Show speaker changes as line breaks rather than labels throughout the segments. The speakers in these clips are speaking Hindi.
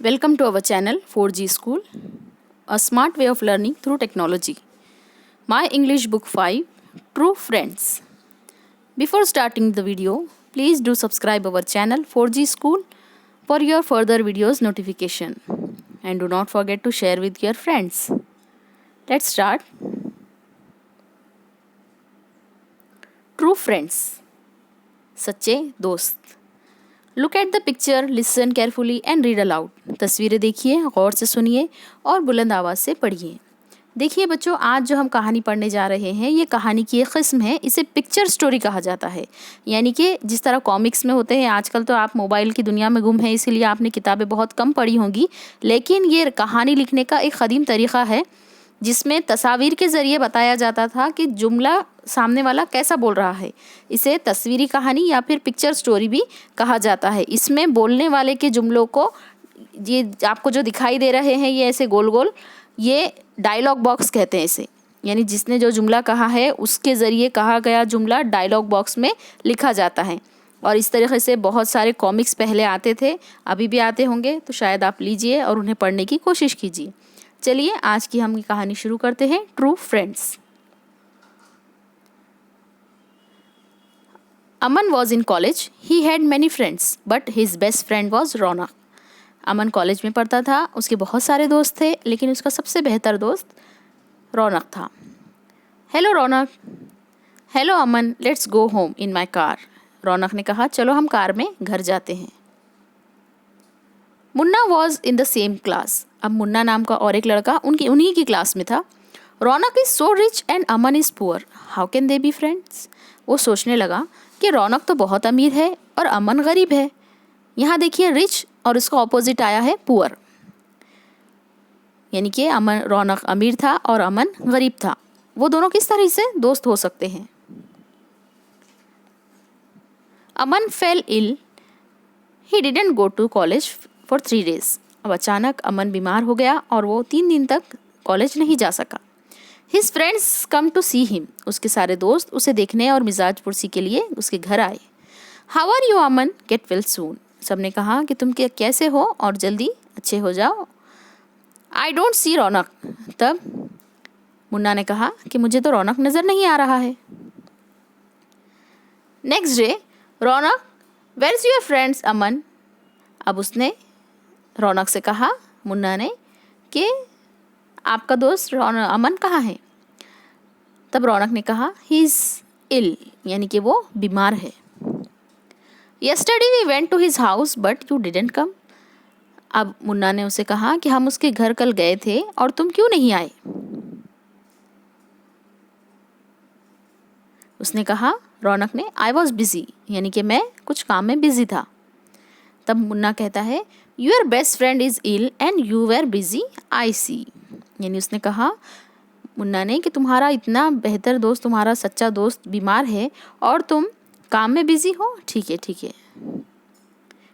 Welcome to our channel 4G School, a smart way of learning through technology. My English Book 5, True Friends. Before starting the video, please do subscribe our channel 4G School for your further videos notification. And do not forget to share with your friends. Let's start. True Friends. सच्चे दोस्त. Look at the picture, listen carefully and read aloud. तस्वीरें देखिए, गौर से सुनिए और बुलंद आवाज़ से पढ़िए. देखिए बच्चों, आज जो हम कहानी पढ़ने जा रहे हैं ये कहानी की एक किस्म है. इसे पिक्चर स्टोरी कहा जाता है. यानी कि जिस तरह कॉमिक्स में होते हैं, आजकल तो आप मोबाइल की दुनिया में गुम हैं इसीलिए आपने किताबें बहुत कम पढ़ी होंगी, लेकिन ये कहानी लिखने का एक क़दीम तरीक़ा है जिसमें तस्वीर के ज़रिए बताया जाता था कि जुमला सामने वाला कैसा बोल रहा है. इसे तस्वीरी कहानी या फिर पिक्चर स्टोरी भी कहा जाता है. इसमें बोलने वाले के जुमलों को, ये आपको जो दिखाई दे रहे हैं ये ऐसे गोल गोल, ये डायलॉग बॉक्स कहते हैं इसे. यानी जिसने जो जुमला कहा है उसके ज़रिए कहा गया जुमला डायलॉग बॉक्स में लिखा जाता है. और इस तरीके से बहुत सारे कॉमिक्स पहले आते थे, अभी भी आते होंगे, तो शायद आप लीजिए और उन्हें पढ़ने की कोशिश कीजिए. चलिए आज की हम कहानी शुरू करते हैं. True friends. Aman was in college. He had many friends but his best friend was Raunak. Aman college में पढ़ता था, उसके बहुत सारे दोस्त थे, लेकिन उसका सबसे बेहतर दोस्त रौनक था. Hello Raunak. Hello Aman, let's go home in my car. Raunak ने कहा चलो हम कार में घर जाते हैं. Munna was in the same class. अब मुन्ना नाम का और एक लड़का उन्हीं की क्लास में था. Raunak is so rich and Aman is poor, how can they be friends. वो सोचने लगा कि रौनक तो बहुत अमीर है और अमन गरीब है. यहाँ देखिए रिच और उसका ऑपोजिट आया है पुअर. यानी कि रौनक अमीर था और अमन गरीब था. वो दोनों किस तरह से दोस्त हो सकते हैं. Aman fell ill. He didn't go to college for 3 days. अब अचानक अमन बीमार हो गया और वो 3 दिन तक कॉलेज नहीं जा सका. His friends come to see him. उसके सारे दोस्त उसे देखने और मिजाज पुरसी के लिए उसके घर आए. How are you Aman, get well soon. सबने कहा कि तुम कैसे हो और जल्दी अच्छे हो जाओ. आई डोंट सी रौनक. तब मुन्ना ने कहा कि मुझे तो रौनक नज़र नहीं आ रहा है. Next day Raunak, where is your friends Aman. अब उसने रौनक से कहा, मुन्ना ने, कि आपका दोस्त अमन कहाँ है. तब रौनक ने कहा ही इज़ इल, यानी कि वो बीमार है. Yesterday we went to his house but you didn't come. अब मुन्ना ने उसे कहा कि हम उसके घर कल गए थे और तुम क्यों नहीं आए. उसने कहा, रौनक ने, आई वॉज बिजी, यानी कि मैं कुछ काम में बिजी था. तब मुन्ना कहता है your best friend is ill and you were busy, I see. यानी उसने कहा मुन्ना ने कि तुम्हारा इतना बेहतर दोस्त, तुम्हारा सच्चा दोस्त बीमार है और तुम काम में बिजी हो. ठीक है ठीक है.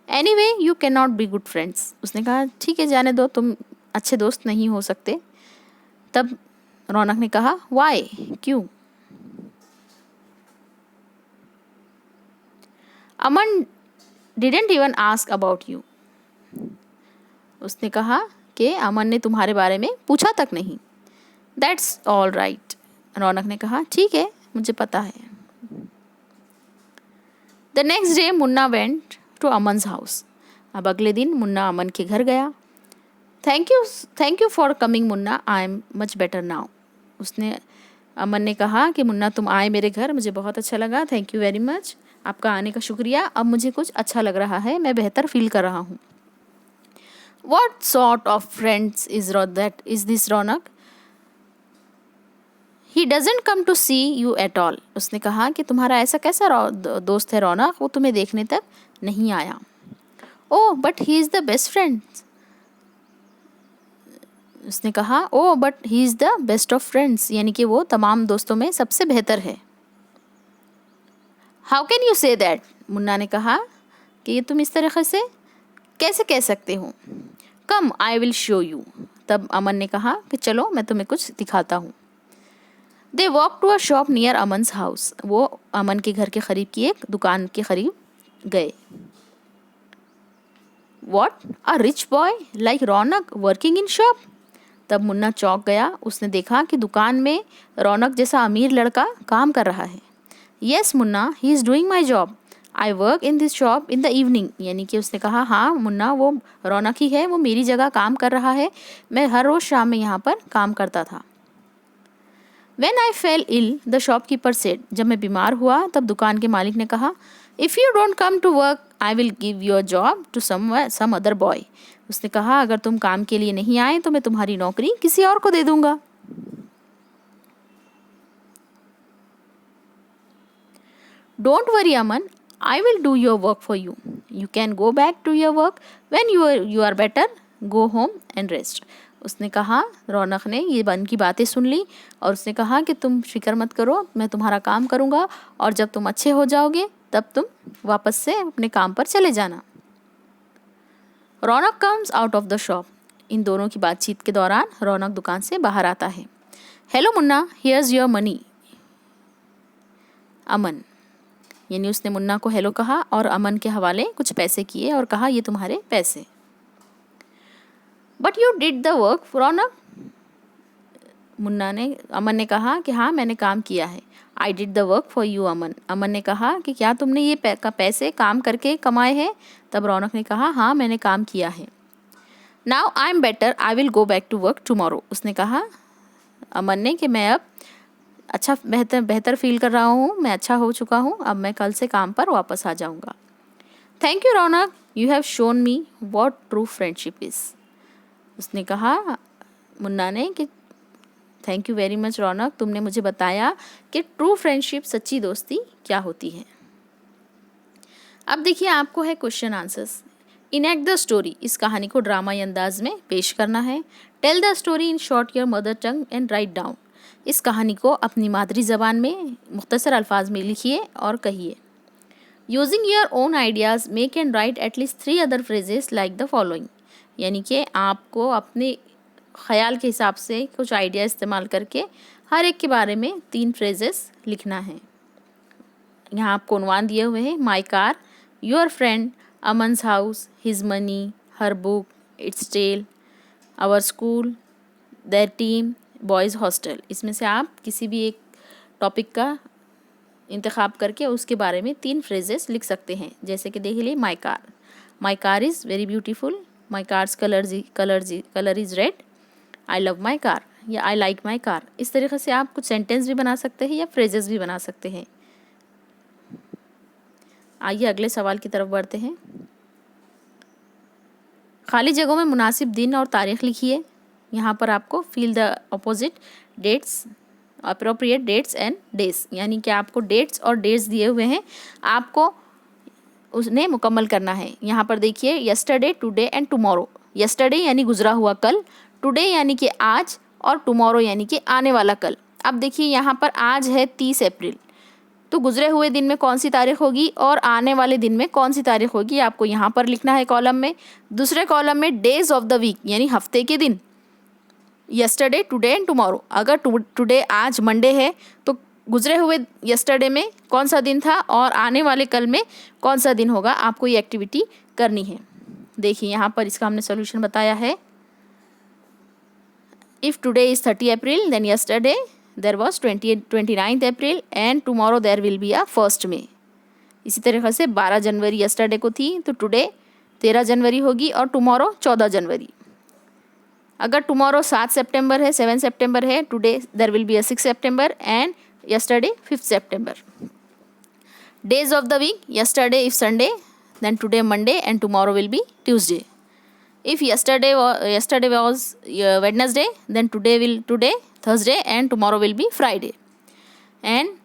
Anyway you can not be good friends. उसने कहा ठीक है जाने दो, तुम अच्छे दोस्त नहीं हो सकते. तब रौनक ने कहा वाई, क्यों. Aman didn't even ask about you. उसने कहा कि अमन ने तुम्हारे बारे में पूछा तक नहीं. That's all right. रौनक ने कहा ठीक है, मुझे पता है. The next day Munna went to Aman's house. अब अगले दिन मुन्ना अमन के घर गया. Thank you for coming Munna, I am much better now. Aman ने कहा कि मुन्ना तुम आए मेरे घर, मुझे बहुत अच्छा लगा. थैंक यू वेरी मच, आपका आने का शुक्रिया. अब मुझे कुछ अच्छा लग रहा है, मैं बेहतर फील कर रहा हूँ. What sort of friends is this Raunak. He doesn't come to see you at all. उसने कहा कि तुम्हारा ऐसा कैसा दोस्त है रौनक, वो तुम्हें देखने तक नहीं आया. Oh, but he is the best friend. उसने कहा oh, but he is the best of friends, यानी कि वो तमाम दोस्तों में सबसे बेहतर है. How can you say that? Munna ने कहा कि ये तुम इस तरीके से कैसे कह सकते हो. कम आई विल शो यू. तब अमन ने कहा कि चलो मैं तुम्हें कुछ दिखाता हूँ. They walk to a shop near Aman's house. वो अमन के घर के करीब की एक दुकान के करीब गए. What, a rich boy like Raunak working in shop? तब मुन्ना चौंक गया। उसने देखा कि दुकान में रौनक जैसा अमीर लड़का काम कर रहा है। Yes Munna, he is doing my job, I work in this shop in the evening. यानी कि उसने कहा, हाँ मुन्ना, वो रौनक ही है, वो मेरी जगह काम कर रहा है, मैं हर रोज़ शाम में यहाँ पर काम करता था। When I fell ill, the shopkeeper said, जब मैं बीमार हुआ तब दुकान के मालिक ने कहा, If you don't come to work, I will give your job to some other boy. उसने कहा, अगर तुम काम के लिए नहीं आए तो मैं तुम्हारी नौकरी किसी और को दे दूंगा। Don't worry, Aman. I will do your work for you. You can go back to your work when you are better. Go home and rest. उसने कहा, रौनक ने ये मन की बातें सुन ली और उसने कहा कि तुम फिक्र मत करो, मैं तुम्हारा काम करूँगा और जब तुम अच्छे हो जाओगे तब तुम वापस से अपने काम पर चले जाना। Raunak comes out of the shop. इन दोनों की बातचीत के दौरान रौनक दुकान से बाहर आता है। Hello Munna, here's your money. Aman, यानी उसने मुन्ना को हेलो कहा और अमन के हवाले कुछ पैसे किए और कहा, ये तुम्हारे पैसे। But you did the work Raunak. Aman ने कहा कि हाँ मैंने काम किया है। I did the work for you Aman. Aman ने कहा कि क्या तुमने ये पैसे काम करके कमाए हैं? तब रौनक ने कहा, हाँ मैंने काम किया है। Now I am better, I will go back to work tomorrow. उसने कहा अमन ने कि मैं अब अच्छा बेहतर फील कर रहा हूँ, मैं अच्छा हो चुका हूँ, अब मैं कल से काम पर वापस आ जाऊँगा। Thank you Raunak, you have shown me what true friendship is. उसने कहा मुन्ना ने कि थैंक यू वेरी मच रौनक, तुमने मुझे बताया कि ट्रू फ्रेंडशिप, सच्ची दोस्ती क्या होती है। अब देखिए आपको है question answers. Enact the story, इस कहानी को ड्रामाई अंदाज में पेश करना है। Tell the story in short your mother tongue and write down, इस कहानी को अपनी मादरी ज़बान में मुख्तसर अल्फाज में लिखिए और कहिए। Using your own ideas make and right at least 3 other phrases like the following, यानी कि आपको अपने ख्याल के हिसाब से कुछ आइडिया इस्तेमाल करके हर एक के बारे में 3 फ्रेजेस लिखना है। यहाँ आपको उन्वान दिए हुए हैं, my car, your friend, Aman's house, his money, her book, its tail, our school, their team, boys hostel. इसमें से आप किसी भी एक टॉपिक का इंतखाब करके उसके बारे में 3 फ्रेजेस लिख सकते हैं। जैसे कि देख लीजिए, my car is very beautiful, my cars colour is red, I love my car या आई लाइक माई कार। इस तरीके से आप कुछ सेंटेंस भी बना सकते हैं या फ्रेजेस भी बना सकते हैं। आइए अगले सवाल की तरफ बढ़ते हैं। खाली जगहों में मुनासिब दिन और तारीख लिखिए। यहाँ पर आपको fill the opposite dates, appropriate dates and days, यानी कि आपको डेट्स और डेट्स दिए हुए हैं, आपको उसने मुकम्मल करना है। यहाँ पर देखिए, yesterday, today and tomorrow. Yesterday यानी गुजरा हुआ कल, टुडे यानी कि आज, और टुमारो यानी कि आने वाला कल। अब देखिए यहाँ पर आज है 30 अप्रैल, तो गुजरे हुए दिन में कौन सी तारीख होगी और आने वाले दिन में कौन सी तारीख होगी, आपको यहाँ पर लिखना है कॉलम में। दूसरे कॉलम में डेज ऑफ द वीक, यानी हफ्ते के दिन, यस्टरडे, टुडे एंड टुमारो। अगर टुडे आज मंडे है तो गुजरे हुए यस्टरडे में कौन सा दिन था और आने वाले कल में कौन सा दिन होगा, आपको ये एक्टिविटी करनी है। देखिए यहाँ पर इसका हमने सोल्यूशन बताया है। If today is 30 April then yesterday there was 29 April and tomorrow there will be 1 May। इसी तरीके से 12 जनवरी यस्टरडे को थी तो टुडे 13 जनवरी होगी और टुमारो 14 जनवरी। अगर टुमारो 7 सितंबर है, 7 सितंबर है, today there will B 6 September and yesterday 5th September. Days of the week, yesterday if Sunday, then today Monday and tomorrow will be Tuesday. If yesterday was Wednesday, then today Thursday and tomorrow will be Friday. And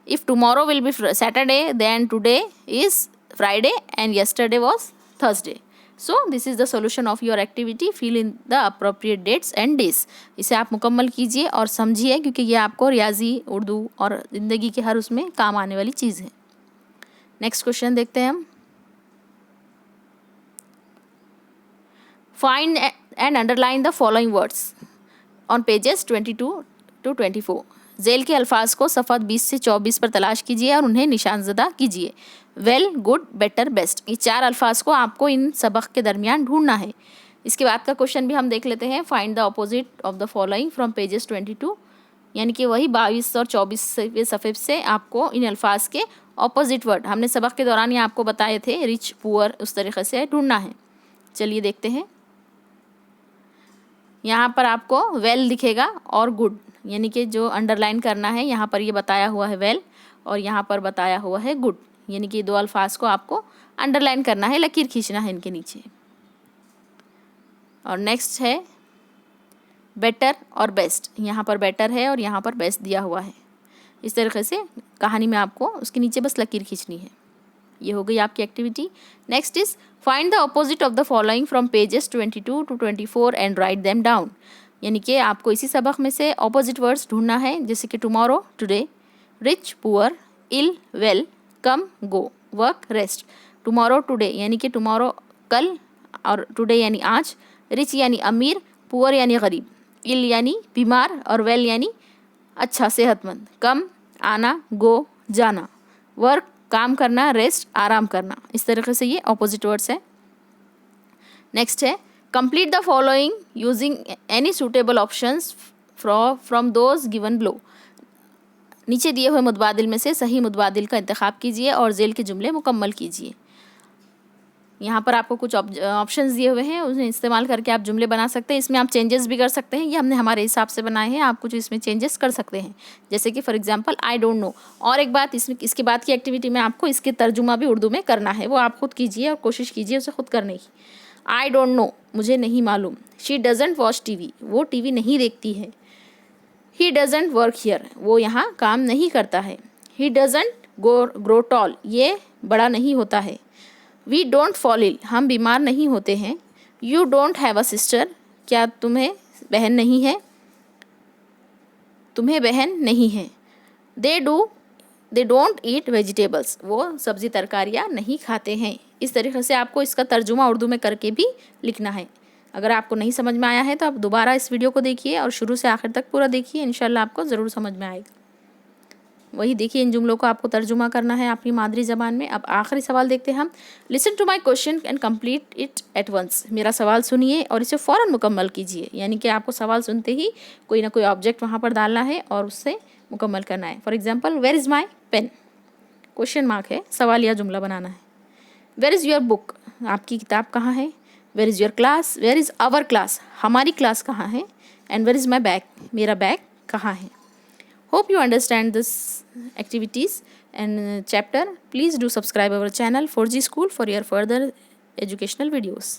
if tomorrow will be Saturday, then today is Friday and yesterday was Thursday. So this is the solution of your activity. Fill in the appropriate dates and days. इसे आप मुकम्मल कीजिए और समझिए, क्योंकि ये आपको रियाजी, उर्दू और ज़िंदगी के हर उसमें काम आने वाली चीज़ है। नेक्स्ट क्वेश्चन देखते हैं हम। Find and underline the following words on pages 22 to 24। झेल के अल्फाज को सफ़ा 20 से 24 पर तलाश कीजिए और उन्हें निशानज़दा कीजिए। Well, good, better, best. ये 4 अल्फाज को आपको इन सबक के दरमियान ढूंढना है। इसके बाद का क्वेश्चन भी हम देख लेते हैं। Find the opposite of the following from pages 22, यानी कि वही 22 और 24 सफ़े से आपको इन अल्फाज के ऑपोजिट वर्ड हमने सबक के दौरान ये आपको बताए थे, रिच, पुअर, उस तरीके से ढूंढना है। चलिए देखते हैं। यहाँ पर आपको वेल दिखेगा और गुड, यानी कि जो अंडरलाइन करना है यहाँ पर ये बताया हुआ है वेल और यहाँ पर बताया हुआ है गुड, यानी कि 2 अल्फाज को आपको अंडरलाइन करना है, लकीर खींचना है इनके नीचे। और नेक्स्ट है बेटर और बेस्ट। यहाँ पर बेटर है और यहाँ पर बेस्ट दिया हुआ है। इस तरीके से कहानी में आपको उसके नीचे बस लकीर खींचनी है। ये हो गई आपकी activity. Next is find the opposite of the following from pages 22 to 24 and write them down, यानी कि आपको इसी सबक में से ऑपोजिट वर्ड्स ढूंढना है, जैसे कि टुमारो, टुडे, रिच, पुअर, इल, वेल, कम, गो, वर्क, रेस्ट। टुमारो, टुडे यानी कि टुमारो कल, और टुडे यानी आज, रिच यानी अमीर, पुअर यानी गरीब, इल यानी बीमार, और वेल यानी अच्छा, सेहतमंद, कम आना, गो जाना, वर्क काम करना, रेस्ट आराम करना। इस तरीके से ये ऑपोजिट वर्ड्स है। नेक्स्ट है complete the following using any suitable options from those given below. नीचे दिए हुए मुतबादिल में से सही मुतबादिल का इंतखाब कीजिए और ज़ेल के जुमले मुकम्मल कीजिए। यहाँ पर आपको कुछ ऑप्शंस दिए हुए हैं, उन्हें इस्तेमाल करके आप जुमले बना सकते हैं। इसमें आप चेंजेस भी कर सकते हैं, ये हमने हमारे हिसाब से बनाए हैं, आप कुछ इसमें चेंजेस कर सकते हैं, जैसे कि for example I don't know. और एक बात, इसमें इसके बाद की एक्टिविटी में आपको इसके तर्जुमा भी उर्दू में करना है, वो आप खुद कीजिए और कोशिश कीजिए उसे खुद करने की। आई डोंट नो, मुझे नहीं मालूम। शी डजेंट वॉच टीवी, वो टीवी नहीं देखती है। ही डजेंट वर्क हियर, वो यहाँ काम नहीं करता है। ही डजेंट ग्रो टॉल, ये बड़ा नहीं होता है। वी डोंट फॉल इल, हम बीमार नहीं होते हैं। You don't have a sister, क्या तुम्हें बहन नहीं है, तुम्हें बहन नहीं है। दे डोंट ईट वेजिटेबल्स, वो सब्ज़ी तरकारियाँ नहीं खाते हैं। इस तरीके से आपको इसका तर्जुमा उर्दू में करके भी लिखना है। अगर आपको नहीं समझ में आया है तो आप दोबारा इस वीडियो को देखिए और शुरू से आखिर तक पूरा देखिए, इंशाल्लाह आपको ज़रूर समझ में आएगा। वही देखिए, इन जुमलों को आपको तर्जुमा करना है अपनी मादरी ज़बान में। अब आखिरी सवाल देखते हैं हम। Listen to my question and complete it at once, मेरा सवाल सुनिए और इसे फ़ौरन मुकम्मल कीजिए। यानी कि आपको सवाल सुनते ही कोई ना कोई ऑब्जेक्ट वहाँ पर डालना है और उससे मुकम्मल करना है। For example, where is my pen, question mark है, सवाल या जुमला बनाना है। वेयर इज़ योर बुक, आपकी किताब कहाँ है। Where is your class, where is our class, हमारी क्लास कहाँ है। And where is my bag, मेरा बैग कहाँ है। Hope you understand this activities and chapter. Please do subscribe our channel 4G School for your further educational videos.